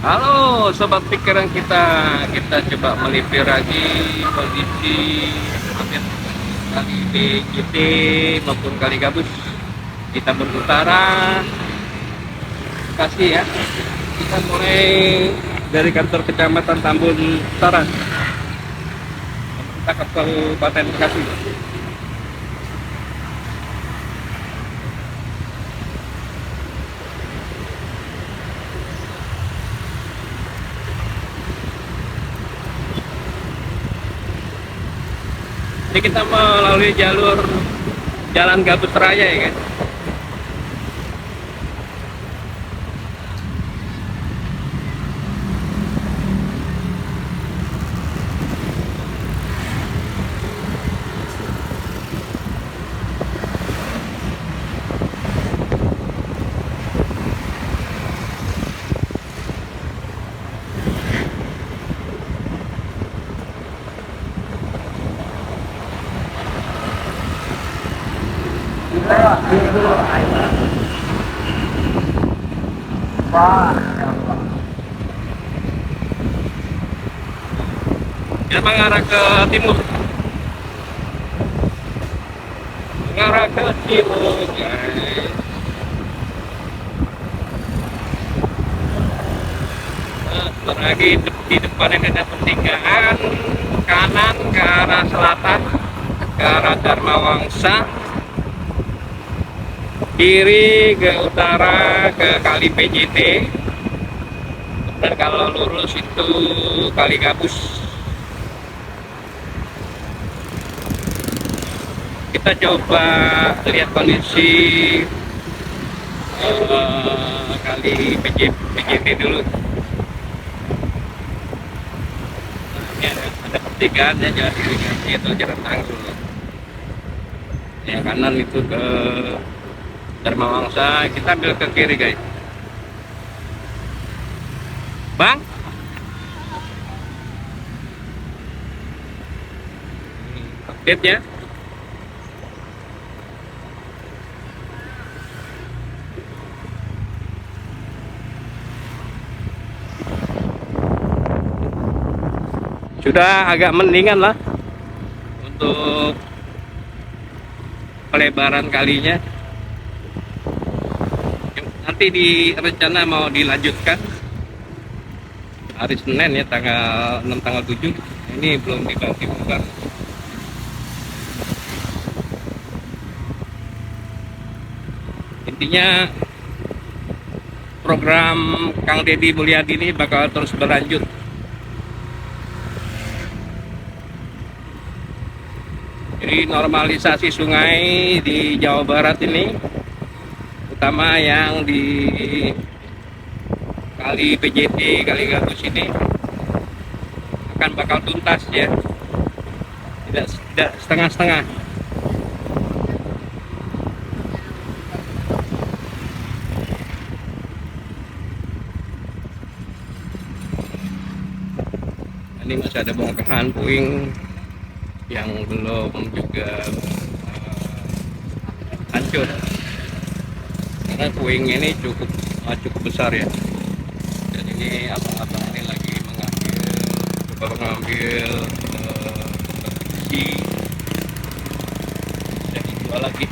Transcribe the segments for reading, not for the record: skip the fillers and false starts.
Halo sobat pikiran kita coba melipir lagi kondisi update kali BJT maupun kali gabus di Tambun Utara, Bekasi ya. Kita mulai dari kantor kecamatan Tambun Utara, kita ke Kabupaten Bekasi. Ini kita melalui jalur Jalan Gabus Raya ya kan. Kita mengarah ke timur, mengarah ke timur guys. Lagi di depan ini ada pertigaan, kanan ke arah selatan ke arah Dharma Wangsa, kiri ke utara ke Kali PJT, dan kalau lurus itu Kali Gabus. Kita coba lihat kondisi Kali PJT dulu. Ini ada pertigaan ya, jalan irigasi atau jalan tangsul. Ya kanan itu ke Dharma Wangsa, kita ambil ke kiri guys. Bang, update ya. Sudah agak mendingan lah untuk pelebaran kalinya. Nanti di rencana mau dilanjutkan hari Senin ya, tanggal 6 tanggal 7. Ini belum dibangun. Intinya program Kang Deddy Mulyadi ini bakal terus berlanjut. Jadi normalisasi sungai di Jawa Barat ini, utama yang di Kali PJT, Kali Gabus ini akan bakal tuntas ya, tidak setengah-setengah. Ini masih ada bongkahan puing yang belum juga hancur, karena puing ini cukup besar ya. Dan ini abang-abang ini lagi mengambil besi dan dijual lagi.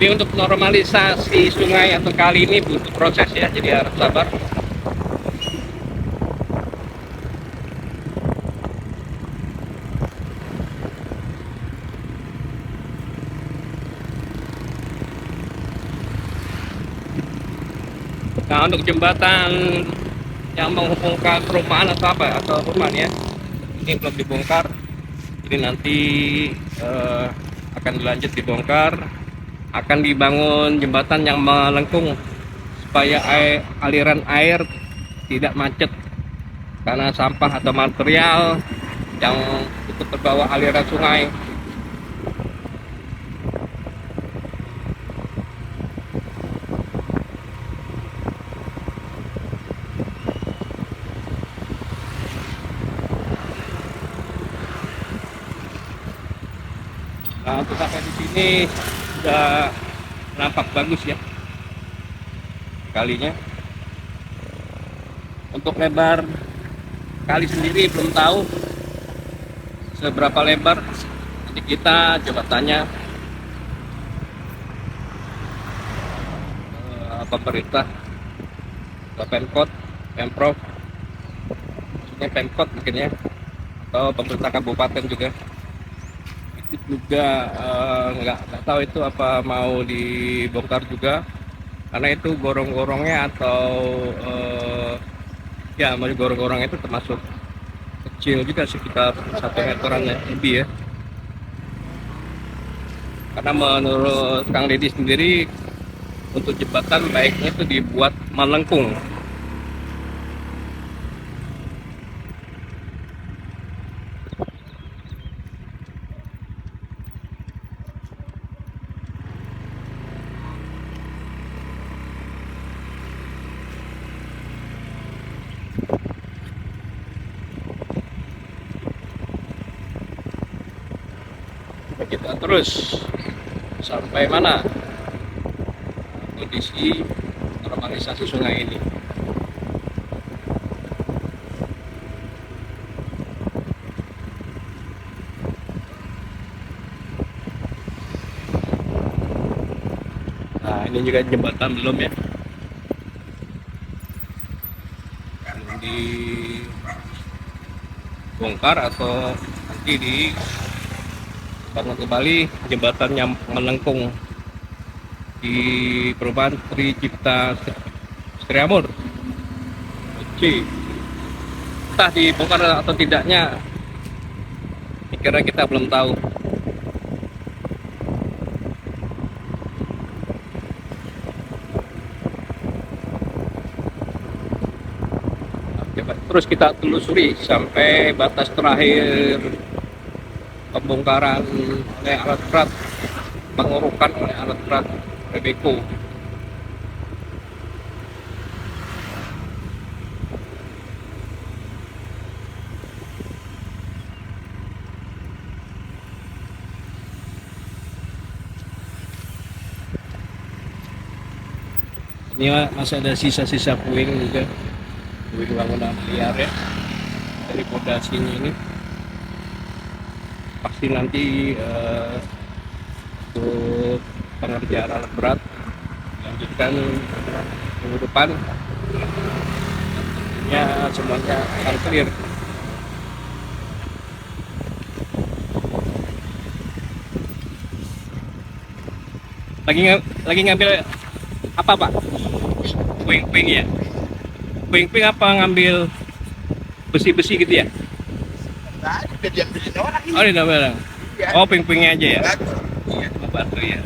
Jadi untuk normalisasi sungai atau kali ini butuh proses ya, jadi harus sabar. Nah, untuk jembatan yang menghubungkan perumahan atau apa atau rumah ya, ini belum dibongkar. Jadi nanti akan dilanjut dibongkar, akan dibangun jembatan yang melengkung supaya aliran air tidak macet karena sampah atau material yang ikut terbawa aliran sungai. Nah, untuk sampai di sini sudah nampak bagus ya kalinya. Untuk lebar kali sendiri belum tahu seberapa lebar. Jadi kita coba tanya pemerintah atau Pemkot, Pemprov, maksudnya Pemkot mungkin ya, atau pemerintah kabupaten juga. Itu juga nggak tahu itu apa mau dibongkar juga, karena itu gorong-gorongnya atau ya mau gorong-gorong itu termasuk kecil juga, sekitar 1 meteran ya, lebih ya. Karena menurut Kang Deddy sendiri untuk jembatan baiknya itu dibuat melengkung. Kita terus sampai mana kondisi normalisasi sungai ini. Nah, ini juga jembatan belum ya, belum dibongkar atau nanti dibangun kembali jembatan yang melengkung di perumahan Tricipta Sriamur C. Entah dibongkar atau tidaknya, kira kita belum tahu. Coba terus kita telusuri sampai batas terakhir pembongkaran oleh alat berat, pengurukan oleh alat berat Beko. Ini masih ada sisa-sisa puing juga, puing bangunan liar ya dari pondasinya ini. Pasti nanti untuk pengerjaan alat berat dilanjutkan minggu depan, tentunya semuanya akan clear. Lagi ngambil apa Pak? Puing-puing ya? Puing-puing apa, ngambil besi-besi gitu ya? Oh, di dalam. Oh, puing-puingnya aja ya? Iya, batu ya.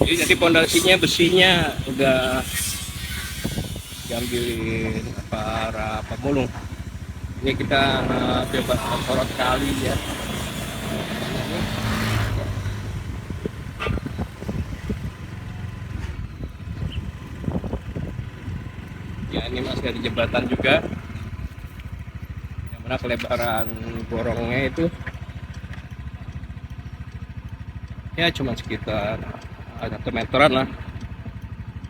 Jadi pondasinya, besinya udah diambilin para pemulung. Ini kita coba sorot kali ya. Ya, ini masih ada jembatan juga, yang mana kelebaran gorongnya itu ya cuma sekitar 1 meteran lah.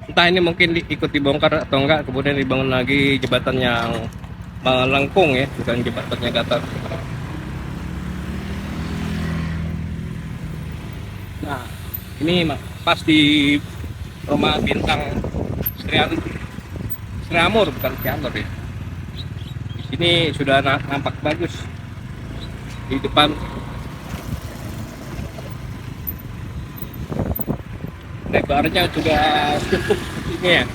Entah ini mungkin ikut dibongkar atau enggak, kemudian dibangun lagi jembatan yang melengkung ya, bukan jembatannya datar. Nah, ini pas di rumah bintang Sriamur, bukan Sriamur ya, di Ini sudah nampak bagus di depan. Lebarnya sudah cukup sepertinya ya.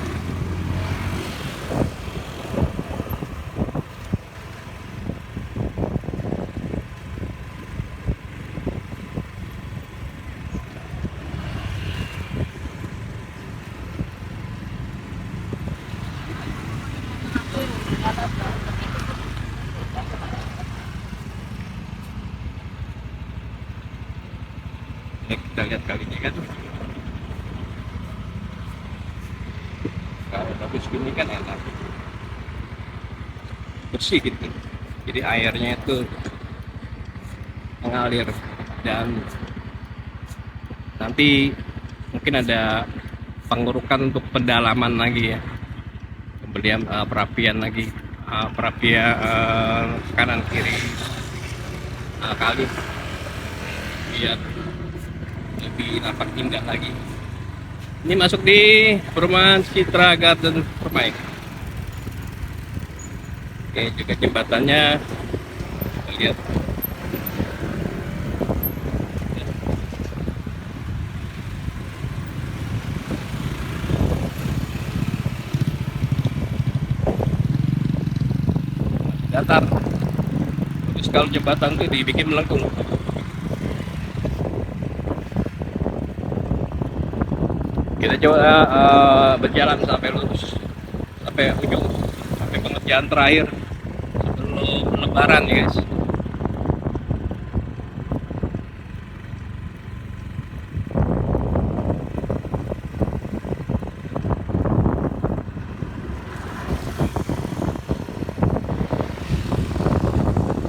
Ini kita lihat kalinya kan. Kalau bagus gini kan enak, bersih gitu. Jadi airnya itu mengalir, dan nanti mungkin ada pengurukan untuk pendalaman lagi ya, kemudian perapian lagi, perapian kanan kiri kali biar lebih nampak indah lagi. Ini masuk di perumahan Citra Garden Permai. Oke, juga jembatannya kita lihat. Datar. Terus kalau jembatan tuh dibikin melengkung. Kita coba berjalan sampai lurus, sampai ujung, sampai pengerjaan terakhir sebelum lebaran ya guys.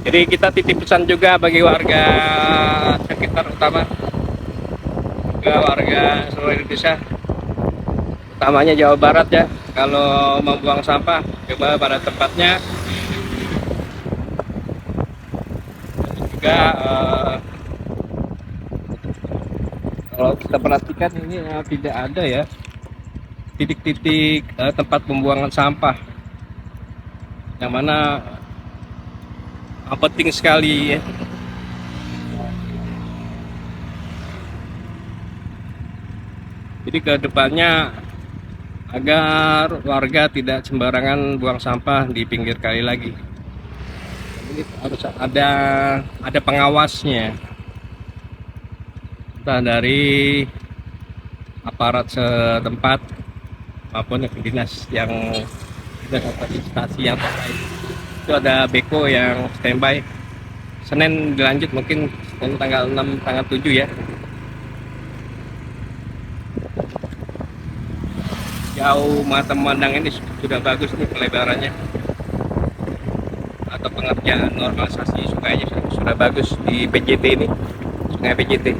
Jadi kita titip pesan juga bagi warga sekitar, utama juga warga seluruh Indonesia, utamanya Jawa Barat ya. Kalau membuang sampah, coba pada tempatnya. Juga kalau kita perhatikan ini tidak ada ya titik-titik tempat pembuangan sampah, yang mana penting sekali ya. Jadi ke depannya agar warga tidak sembarangan buang sampah di pinggir kali lagi. Ini harus ada pengawasnya, entah dari aparat setempat maupun dinas atau instansi yang terkait. Itu ada beko yang standby. Senin dilanjut, mungkin Senin tanggal 6 tanggal 7 ya. Jauh mata memandang ini sudah bagus nih pelebarannya, atau pengerjaan normalisasi sungainya sudah bagus di PJT ini, sungai PJT.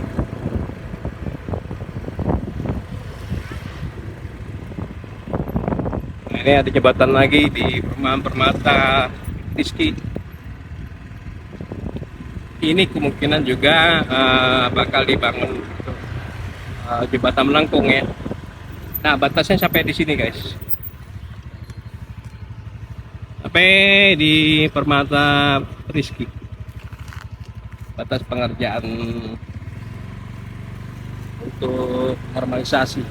Nah, ini ada jembatan lagi di perumahan Permata Rizky. Ini kemungkinan juga bakal dibangun jembatan melengkung ya. Nah, batasnya sampai di sini guys, sampai di Permata Rizky, batas pengerjaan untuk normalisasi.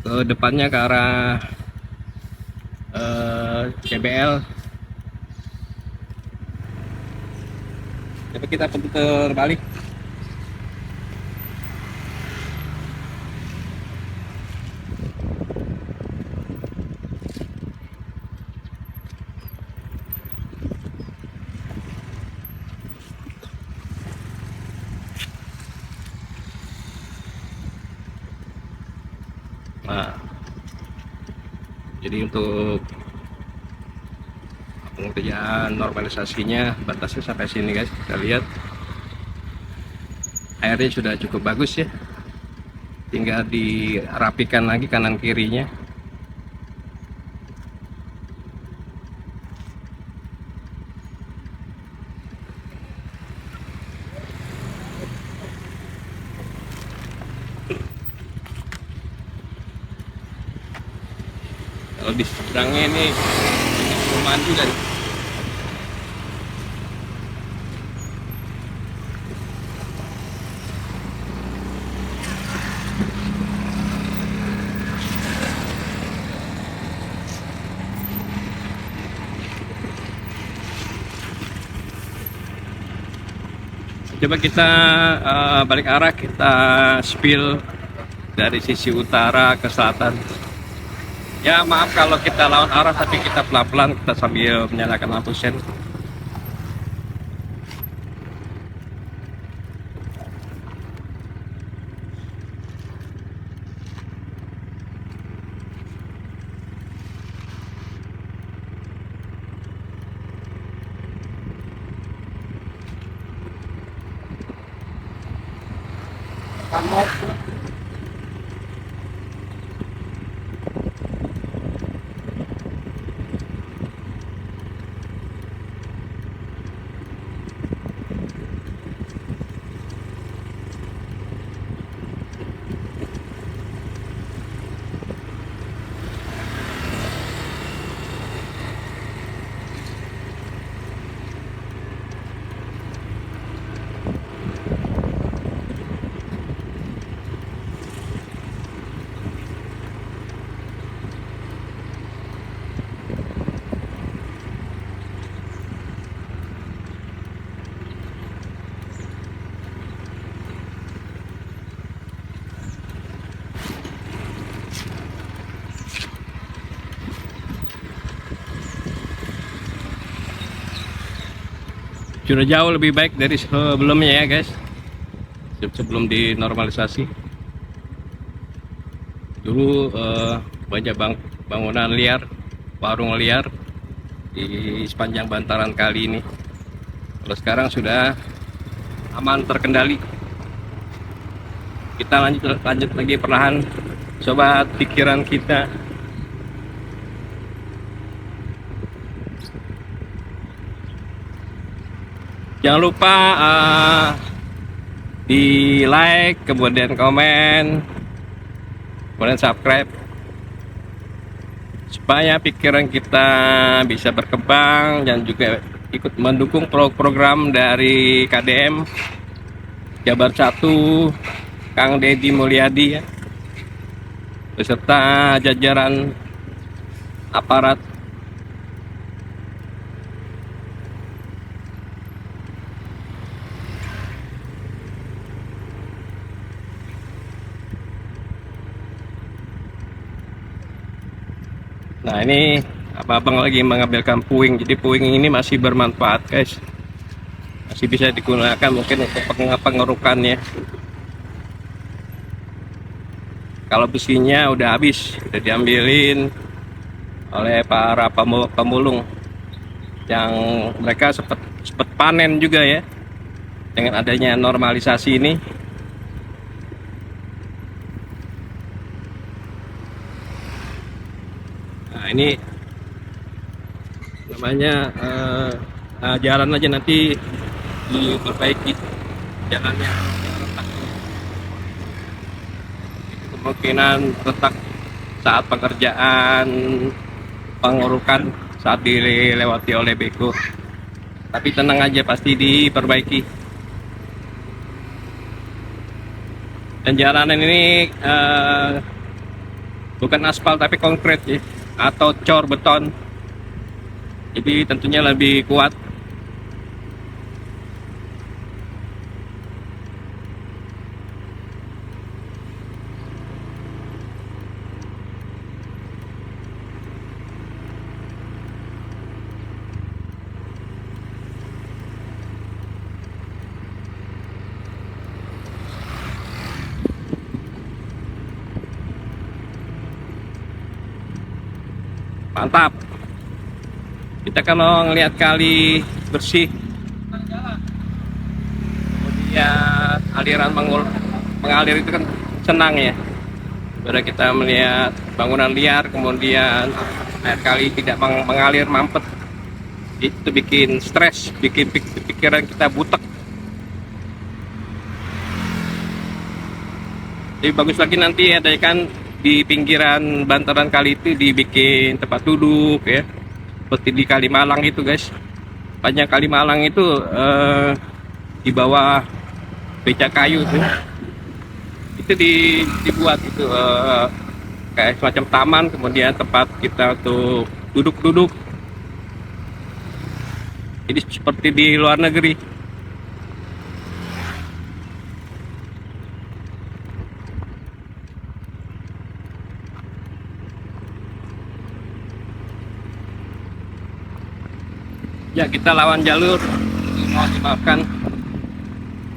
Ke depannya ke arah CBL. Coba kita putar balik. Nah, jadi untuk pengerjaan normalisasinya batasnya sampai sini guys. Kita lihat airnya sudah cukup bagus ya, tinggal dirapikan lagi kanan kirinya. Kalau di seberangnya ini perumahan juga nih. Coba kita balik arah, kita spill dari sisi utara ke selatan. Ya maaf kalau kita lawan arah, tapi kita pelan-pelan, kita sambil menyalakan lampu sen. Sudah jauh lebih baik dari sebelumnya ya guys, sebelum dinormalisasi. Dulu banyak bangunan liar, warung liar di sepanjang bantaran kali ini. Kalau sekarang sudah aman, terkendali. Kita lanjut lagi perlahan, coba pikiran kita. Jangan lupa di like, kemudian komen, kemudian subscribe, supaya pikiran kita bisa berkembang dan juga ikut mendukung program dari KDM Jabar 1 Kang Deddy Mulyadi ya, beserta jajaran aparat. Nah ini abang lagi mengambilkan puing, jadi puing ini masih bermanfaat guys, masih bisa digunakan mungkin untuk pengerukannya. Kalau besinya udah habis, udah diambilin oleh para pemulung yang mereka sempat panen juga ya dengan adanya normalisasi ini. Nah ini namanya jalan aja nanti diperbaiki jalannya, kemungkinan retak saat pekerjaan pengurukan saat dilewati oleh beko, tapi tenang aja pasti diperbaiki. Dan jalanan ini bukan aspal tapi konkret ya, atau cor beton, jadi tentunya lebih kuat. Mantap. Kita kalau ngelihat kali bersih, kemudian aliran mengalir itu kan senang ya. Pada kita melihat bangunan liar, kemudian air kali tidak mengalir mampet, itu bikin stres, bikin pikiran kita butek. Jadi bagus lagi nanti ada kan di pinggiran bantaran kali itu dibikin tempat duduk ya, seperti di Kalimalang itu guys. Banyak Kalimalang itu di bawah becak kayu tuh itu dibuat itu kayak semacam taman, kemudian tempat kita untuk duduk-duduk, jadi seperti di luar negeri. Ya, kita lawan jalur, mohon dimaafkan,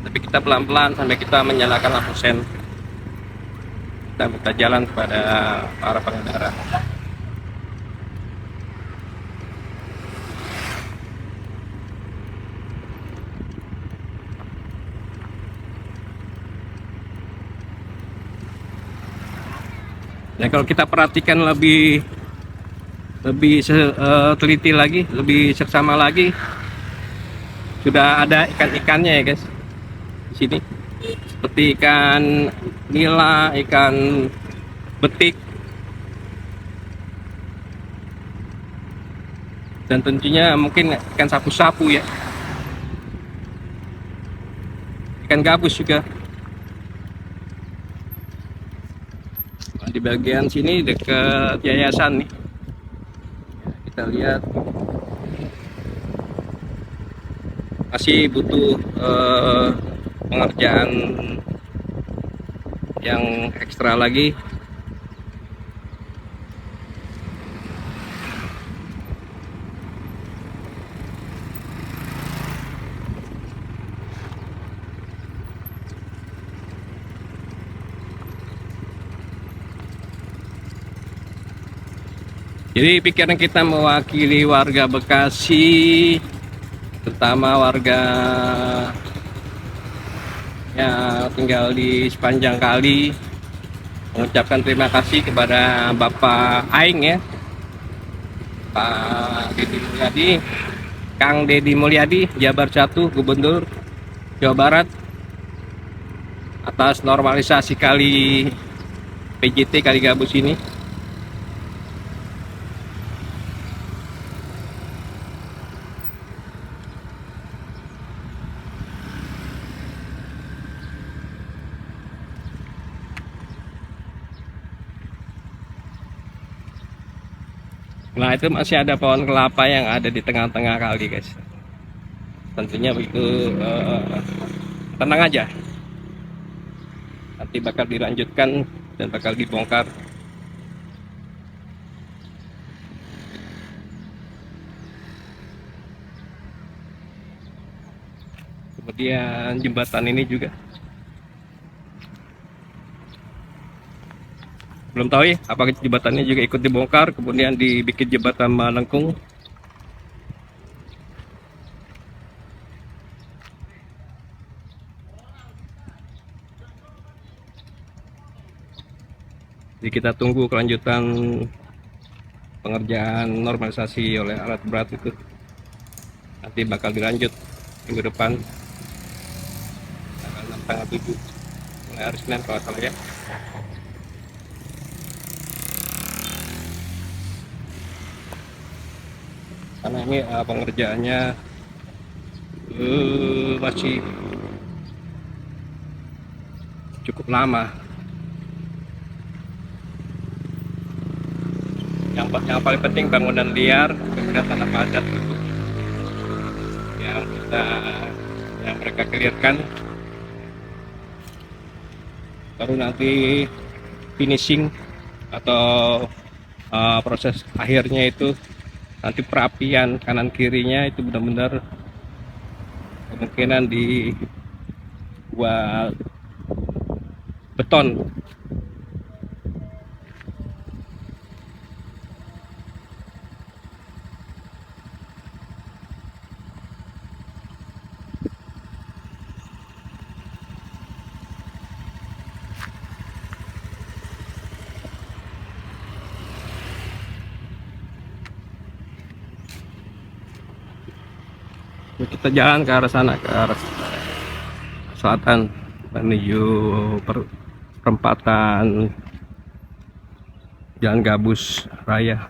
tapi kita pelan-pelan sampai kita menyalakan lampu sen. Kita minta jalan kepada para pengendara. Dan kalau kita perhatikan lebih teliti lagi, lebih seksama lagi, sudah ada ikan-ikannya ya guys di sini, seperti ikan nila, ikan betik, dan tentunya mungkin ikan sapu-sapu ya, ikan gabus juga. Nah, di bagian sini dekat yayasan nih, kita lihat masih butuh pengerjaan yang ekstra lagi. Jadi pikiran kita mewakili warga Bekasi, terutama warga yang tinggal di sepanjang kali, mengucapkan terima kasih kepada Bapak Aing ya, Pak Deddy Mulyadi, Kang Deddy Mulyadi, Jabar 1, Gubernur Jawa Barat, atas normalisasi kali PJT Kali Gabus ini. Nah, itu masih ada pohon kelapa yang ada di tengah-tengah kali guys. Tentunya begitu, tenang aja, nanti bakal dilanjutkan dan bakal dibongkar. Kemudian jembatan ini juga belum tahu ya apakah jembatannya juga ikut dibongkar, kemudian dibikin jembatan melengkung. Jadi kita tunggu kelanjutan pengerjaan normalisasi oleh alat berat itu, nanti bakal dilanjut minggu depan tanggal 6 tanggal 7 mulai hari Senin kalau salah ya. Karena ini pengerjaannya masih cukup lama. Yang paling penting bangunan liar, kemudian tanah padat itu yang mereka clearkan, baru nanti finishing atau proses akhirnya itu nanti perapian kanan kirinya itu benar-benar kemungkinan dibuat beton. Kita jalan ke arah sana, ke arah selatan menuju perempatan Jalan Gabus Raya.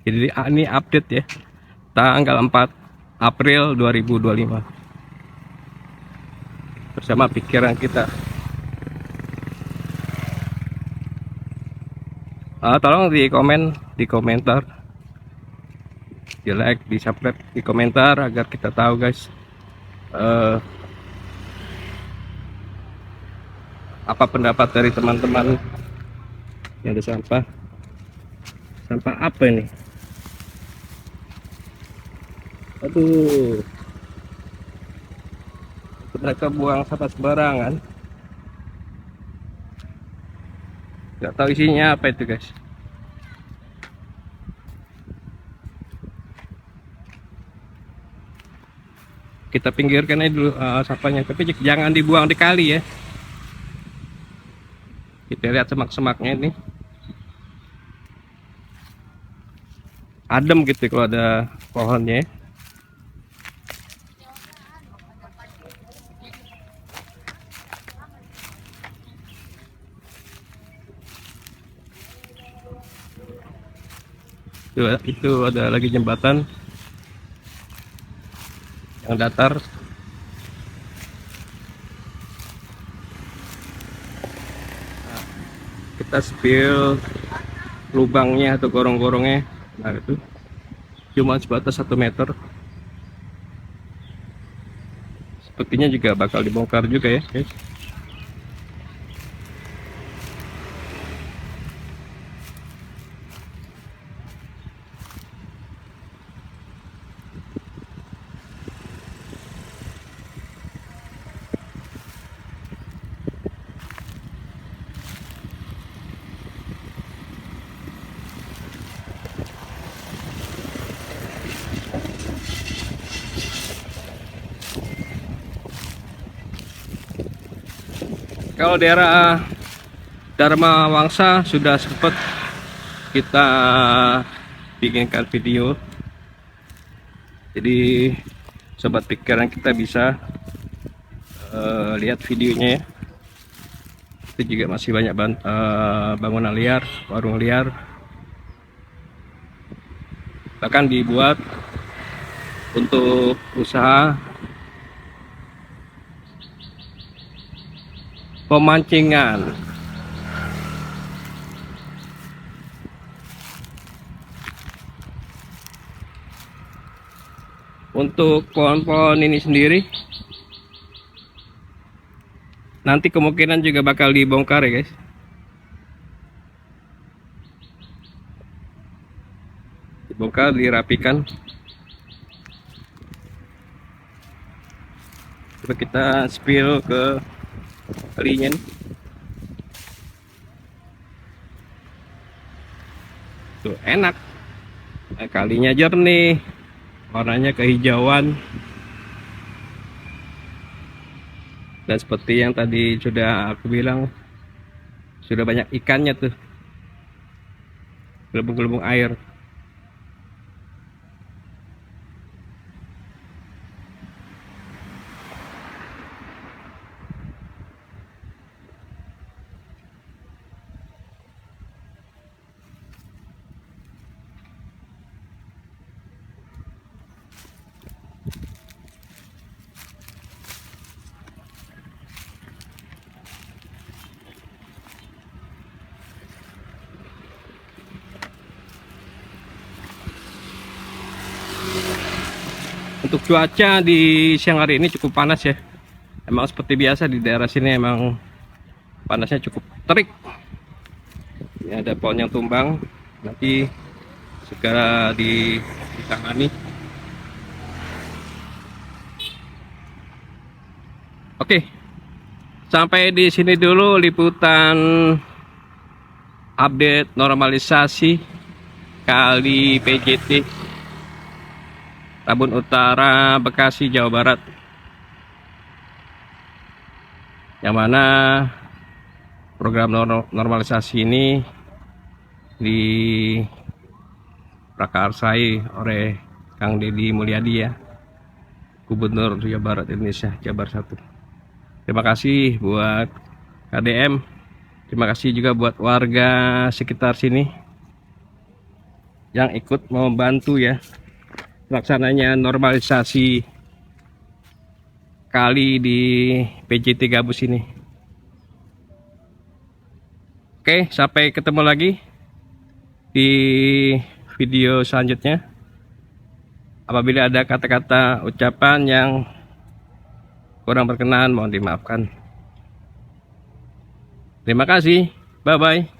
Jadi ini update ya, tanggal 4 April 2025 bersama pikiran kita. Tolong di komen, di komentar, di like, di subscribe, di komentar agar kita tahu guys, apa pendapat dari teman-teman yang ada sampah apa ini. Aduh, mereka buang sampah sembarangan, nggak tahu isinya apa itu guys. Kita pinggirkan aja dulu sampahnya, tapi jangan dibuang di kali ya. Kita lihat semak-semaknya ini, adem gitu kalau ada pohonnya. Itu ada lagi jembatan yang datar. Nah, kita spill lubangnya atau gorong-gorongnya. Nah itu cuma sebatas 1 meter. Sepertinya juga bakal dibongkar juga ya guys. Kalau daerah Dharma Wangsa sudah sempat kita bikinkan video, jadi sobat pikiran kita bisa lihat videonya ya. Itu juga masih banyak bangunan liar, warung liar, bahkan dibuat untuk usaha pemancingan. Untuk pohon-pohon ini sendiri nanti kemungkinan juga bakal dibongkar ya guys. Dibongkar, dirapikan. Coba kita spill ke kalinya nih. Tuh enak, kalinya jernih, warnanya kehijauan, dan seperti yang tadi sudah aku bilang, sudah banyak ikannya tuh, gelembung-gelembung air. Untuk cuaca di siang hari ini cukup panas ya. Emang seperti biasa di daerah sini emang panasnya cukup terik. Ini ada pohon yang tumbang, nanti segera ditangani. Oke, sampai di sini dulu liputan update normalisasi kali PJT Tambun Utara, Bekasi, Jawa Barat, yang mana program normalisasi ini diprakarsai oleh Kang Deddy Mulyadi ya, Gubernur Jawa Barat Indonesia, Jabar 1. Terima kasih buat KDM, terima kasih juga buat warga sekitar sini yang ikut membantu ya pelaksananya normalisasi kali di PJT Gabus ini. Oke, sampai ketemu lagi di video selanjutnya. Apabila ada kata-kata ucapan yang kurang berkenan, mohon dimaafkan. Terima kasih. Bye-bye.